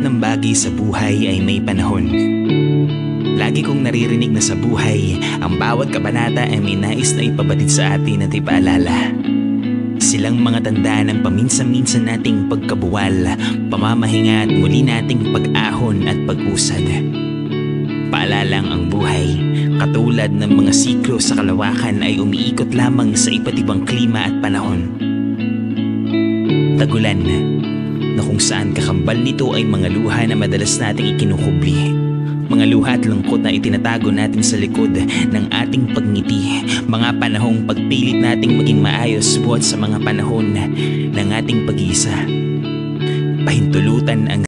ng bagay sa buhay ay may panahon. Lagi kong naririnig na sa buhay, ang bawat kabanata ay may nais na ipabatid sa atin at ipaalala. Silang mga tanda ng paminsan-minsan nating pagkabuwal, pamamahinga at muli nating pag-ahon at pag-usad. Paalalang ang buhay, katulad ng mga siklo sa kalawakan ay umiikot lamang sa iba't ibang klima at panahon. Tagulan, na kung saan kakambal nito ay mga luha na madalas nating ikinukubli. Mga luha at lungkot na itinatago natin sa likod ng ating pagngiti. Mga panahong pagpilit nating maging maayos buhat sa mga panahon ng ating pag-iisa. Pahintulutan ang